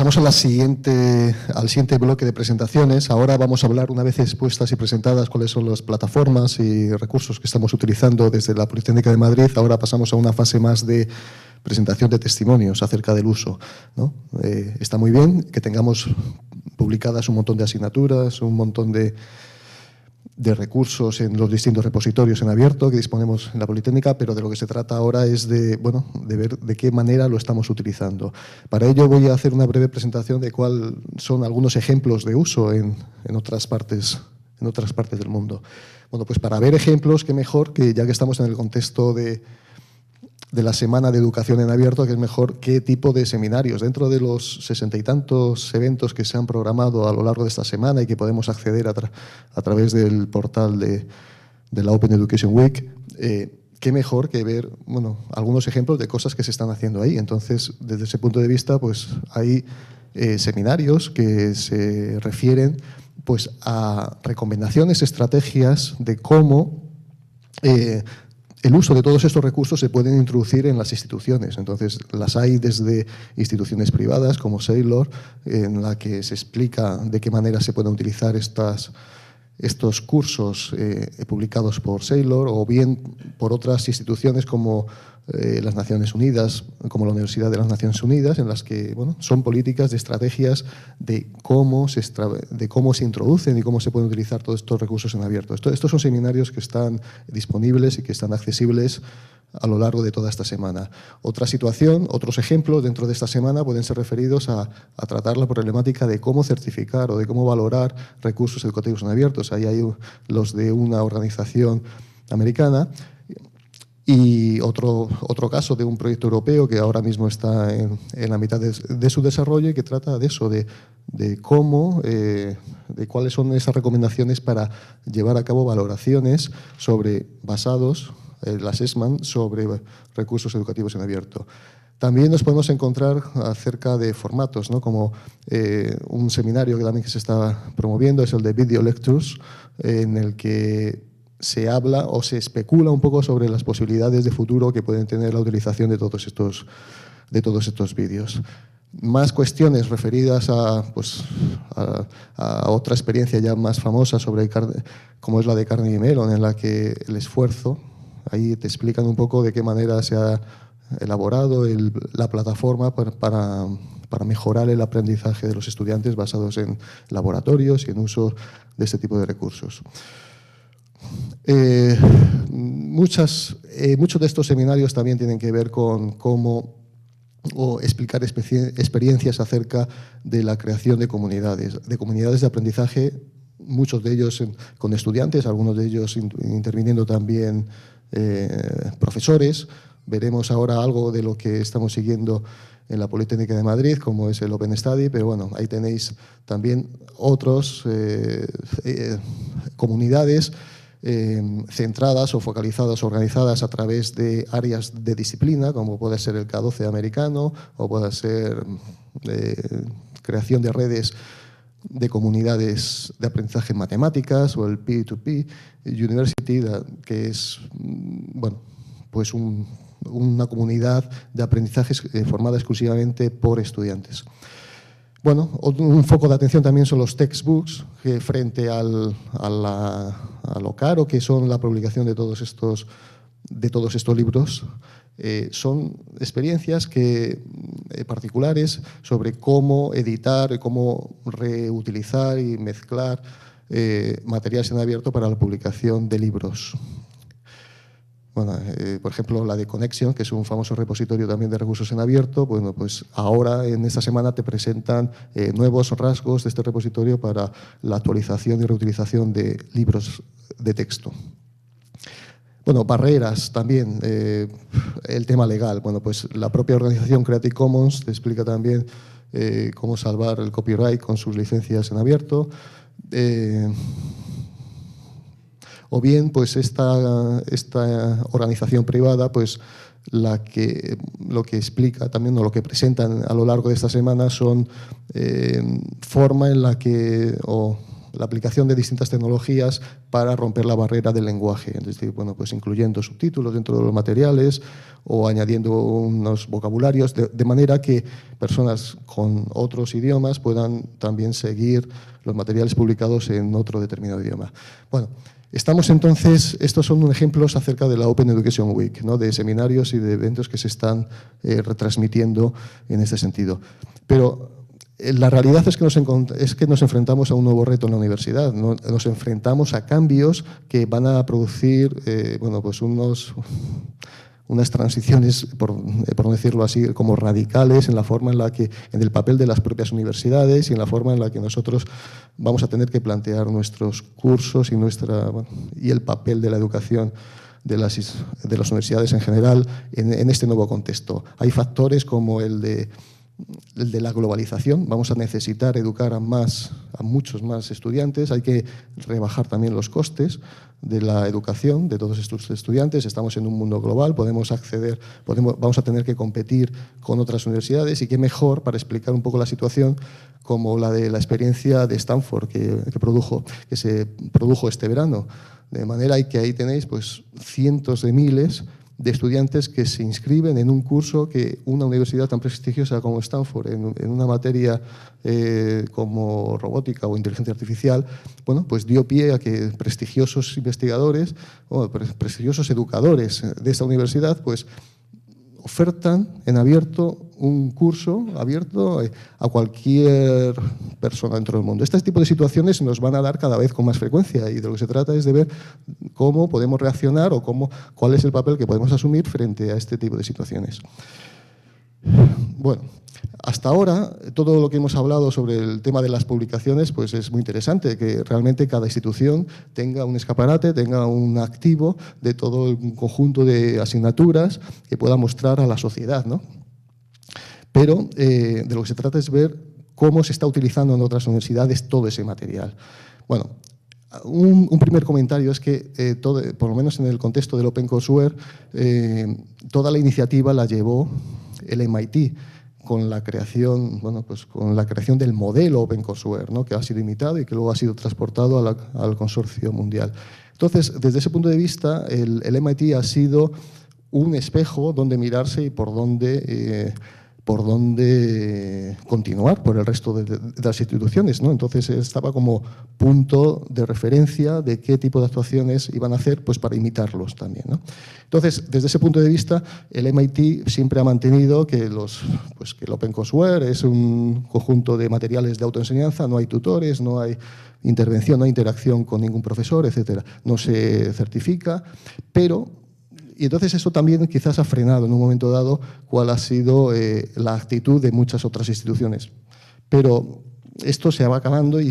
pasamos al siguiente bloque de presentaciones. Ahora vamos a hablar, una vez expuestas y presentadas, cuáles son las plataformas y recursos que estamos utilizando desde la Politécnica de Madrid. Ahora pasamos a una fase más de presentación de testimonios acerca del uso, ¿no? Está muy bien que tengamos publicadas un montón de asignaturas, un montón de recursos en los distintos repositorios en abierto que disponemos en la Politécnica, pero de lo que se trata ahora es de ver de qué manera lo estamos utilizando. Para ello voy a hacer una breve presentación de cuáles son algunos ejemplos de uso en otras partes del mundo. Bueno, pues para ver ejemplos, qué mejor que, ya que estamos en el contexto de la Semana de Educación en Abierto, que es mejor qué tipo de seminarios. Dentro de los 60 y tantos eventos que se han programado a lo largo de esta semana y que podemos acceder a través del portal de la Open Education Week, qué mejor que ver algunos ejemplos de cosas que se están haciendo ahí. Entonces, desde ese punto de vista, pues hay seminarios que se refieren pues, a recomendaciones, estrategias de cómo el uso de todos estos recursos se pueden introducir en las instituciones. Entonces, las hay desde instituciones privadas como Saylor, en la que se explica de qué manera se pueden utilizar estos cursos publicados por Saylor, o bien por otras instituciones como las Naciones Unidas, como la Universidad de las Naciones Unidas, en las que son políticas de estrategias de cómo se introducen y cómo se pueden utilizar todos estos recursos en abierto. Estos son seminarios que están disponibles y que están accesibles a lo largo de toda esta semana. Otra situación, otros ejemplos dentro de esta semana pueden ser referidos a tratar la problemática de cómo certificar o de cómo valorar recursos educativos en abiertos. Ahí hay los de una organización americana. Y otro caso de un proyecto europeo que ahora mismo está en la mitad de su desarrollo y que trata de eso, de cómo, de cuáles son esas recomendaciones para llevar a cabo valoraciones basados, las ESMAN, sobre recursos educativos en abierto. También nos podemos encontrar acerca de formatos, ¿no? Como un seminario que también se está promoviendo, es el de Video Lectures, en el que se habla o se especula un poco sobre las posibilidades de futuro que pueden tener la utilización de todos estos vídeos. Más cuestiones referidas a otra experiencia ya más famosa como es la de Carnegie Mellon, en la que el esfuerzo, ahí te explican un poco de qué manera se ha elaborado la plataforma para mejorar el aprendizaje de los estudiantes basados en laboratorios y en uso de este tipo de recursos. Muchos de estos seminarios también tienen que ver con cómo explicar experiencias acerca de la creación de comunidades de aprendizaje, muchos de ellos con estudiantes, algunos de ellos interviniendo también profesores. Veremos ahora algo de lo que estamos siguiendo en la Politécnica de Madrid, como es el Open Study, pero bueno, ahí tenéis también otros comunidades centradas o focalizadas, organizadas a través de áreas de disciplina, como puede ser el K12 americano, o puede ser creación de redes de comunidades de aprendizaje en matemáticas, o el P2P University, que es pues una comunidad de aprendizajes formada exclusivamente por estudiantes. Bueno, un foco de atención también son los textbooks, que frente a lo caro que son la publicación de todos estos libros, son experiencias particulares sobre cómo editar, cómo reutilizar y mezclar materiales en abierto para la publicación de libros. Bueno, por ejemplo, la de Connexion, que es un famoso repositorio también de recursos en abierto. Bueno, pues ahora en esta semana te presentan nuevos rasgos de este repositorio para la actualización y reutilización de libros de texto. Bueno, barreras también, el tema legal. Bueno, pues la propia organización Creative Commons te explica también cómo salvar el copyright con sus licencias en abierto. O bien, pues esta organización privada, pues lo que explica también, o lo que presentan a lo largo de esta semana, son forma en la que, o la aplicación de distintas tecnologías para romper la barrera del lenguaje, es decir, bueno, pues incluyendo subtítulos dentro de los materiales o añadiendo unos vocabularios, de manera que personas con otros idiomas puedan también seguir los materiales publicados en otro determinado idioma. Bueno, estamos entonces, estos son ejemplos acerca de la Open Education Week, ¿no?, de seminarios y de eventos que se están retransmitiendo en este sentido. Pero la realidad es que nos enfrentamos a un nuevo reto en la universidad, ¿no? Nos enfrentamos a cambios que van a producir bueno, pues unas transiciones, por decirlo así, como radicales en la forma en la que, en el papel de las propias universidades y en la forma en la que nosotros vamos a tener que plantear nuestros cursos y el papel de la educación de las universidades en general en este nuevo contexto. Hay factores como el de la globalización. Vamos a necesitar educar a muchos más estudiantes. Hay que rebajar también los costes de la educación de todos estos estudiantes. Estamos en un mundo global, vamos a tener que competir con otras universidades, y qué mejor para explicar un poco la situación como la de la experiencia de Stanford que se produjo este verano. De manera que ahí tenéis pues cientos de miles de estudiantes que se inscriben en un curso que una universidad tan prestigiosa como Stanford, en una materia como robótica o inteligencia artificial, bueno, pues dio pie a que prestigiosos investigadores o prestigiosos educadores de esta universidad pues ofertan en abierto un curso abierto a cualquier persona dentro del mundo. Este tipo de situaciones nos van a dar cada vez con más frecuencia, y de lo que se trata es de ver cómo podemos reaccionar o cuál es el papel que podemos asumir frente a este tipo de situaciones. Bueno, hasta ahora todo lo que hemos hablado sobre el tema de las publicaciones pues es muy interesante, que realmente cada institución tenga un escaparate, tenga un activo de todo el conjunto de asignaturas que pueda mostrar a la sociedad, ¿no? Pero de lo que se trata es ver cómo se está utilizando en otras universidades todo ese material. Bueno, un primer comentario es que, por lo menos en el contexto del OpenCourseware, toda la iniciativa la llevó el MIT, con la creación del modelo OpenCourseware, ¿no?, que ha sido imitado y que luego ha sido transportado al consorcio mundial. Entonces, desde ese punto de vista, el MIT ha sido un espejo donde mirarse y por dónde continuar por el resto de las instituciones, ¿no? Entonces estaba como punto de referencia de qué tipo de actuaciones iban a hacer pues para imitarlos también, ¿no? Entonces, desde ese punto de vista, el MIT siempre ha mantenido que el OpenCourseware es un conjunto de materiales de autoenseñanza, no hay tutores, no hay intervención, no hay interacción con ningún profesor, etcétera. No se certifica, y entonces eso también quizás ha frenado en un momento dado cuál ha sido la actitud de muchas otras instituciones. Pero esto se va acabando y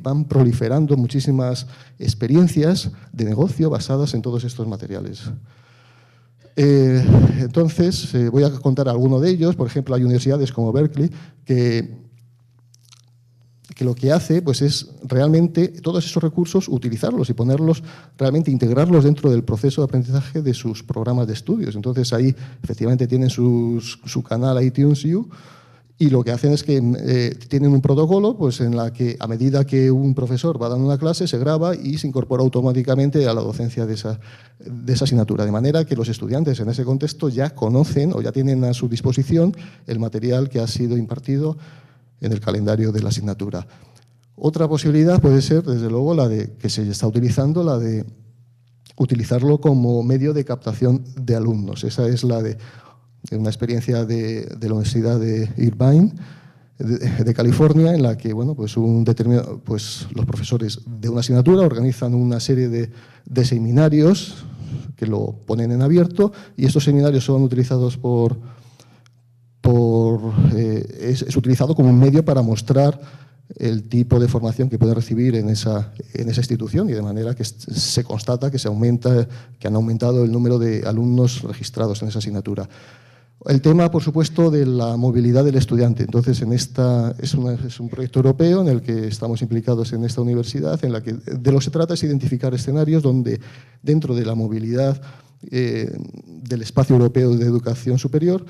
van proliferando muchísimas experiencias de negocio basadas en todos estos materiales. Entonces, voy a contar alguno de ellos. Por ejemplo, hay universidades como Berkeley que lo que hace pues, es realmente todos esos recursos utilizarlos y ponerlos, realmente integrarlos dentro del proceso de aprendizaje de sus programas de estudios. Entonces ahí efectivamente tienen su canal iTunes U, y lo que hacen es que tienen un protocolo pues, en la que a medida que un profesor va dando una clase se graba y se incorpora automáticamente a la docencia de esa asignatura, de manera que los estudiantes en ese contexto ya conocen o ya tienen a su disposición el material que ha sido impartido en el calendario de la asignatura. Otra posibilidad puede ser, desde luego, la de que se está utilizando, la de utilizarlo como medio de captación de alumnos. Esa es la de una experiencia de la Universidad de Irvine, de California, en la que bueno, pues los profesores de una asignatura organizan una serie de seminarios que lo ponen en abierto, y estos seminarios son utilizados es utilizado como un medio para mostrar el tipo de formación que pueden recibir en esa institución, y de manera que se constata que han aumentado el número de alumnos registrados en esa asignatura. El tema, por supuesto, de la movilidad del estudiante. Entonces, es un proyecto europeo en el que estamos implicados en esta universidad, en la que de lo que se trata es identificar escenarios donde, dentro de la movilidad del Espacio Europeo de Educación Superior,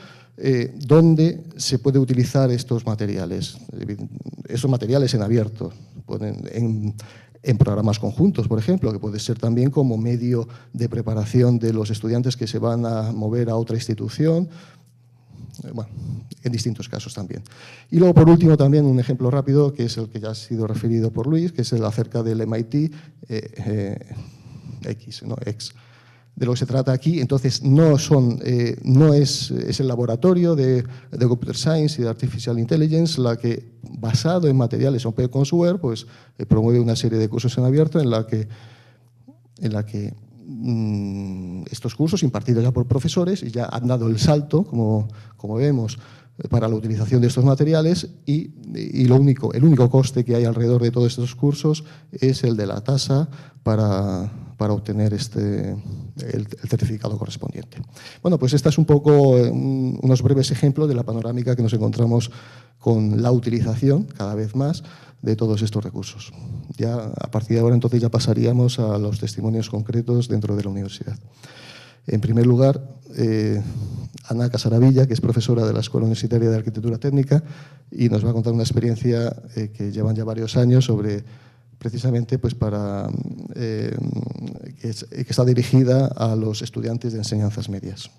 donde se puede utilizar estos materiales en abierto, en programas conjuntos, por ejemplo, que puede ser también como medio de preparación de los estudiantes que se van a mover a otra institución, bueno, en distintos casos también. Y luego, por último, también un ejemplo rápido, que es el que ya ha sido referido por Luis, que es el acerca del MIT X. De lo que se trata aquí, entonces, no es el laboratorio de Computer Science y de Artificial Intelligence la que, basado en materiales Open Courseware, pues promueve una serie de cursos en abierto en la que estos cursos impartidos ya por profesores y ya han dado el salto, como vemos, para la utilización de estos materiales y el único coste que hay alrededor de todos estos cursos es el de la tasa para obtener el certificado correspondiente. Bueno, pues esta es un poco unos breves ejemplos de la panorámica que nos encontramos con la utilización cada vez más de todos estos recursos. Ya a partir de ahora entonces ya pasaríamos a los testimonios concretos dentro de la universidad. En primer lugar, Ana Casaravilla, que es profesora de la Escuela Universitaria de Arquitectura Técnica y nos va a contar una experiencia que llevan ya varios años sobre precisamente pues que está dirigida a los estudiantes de enseñanzas medias.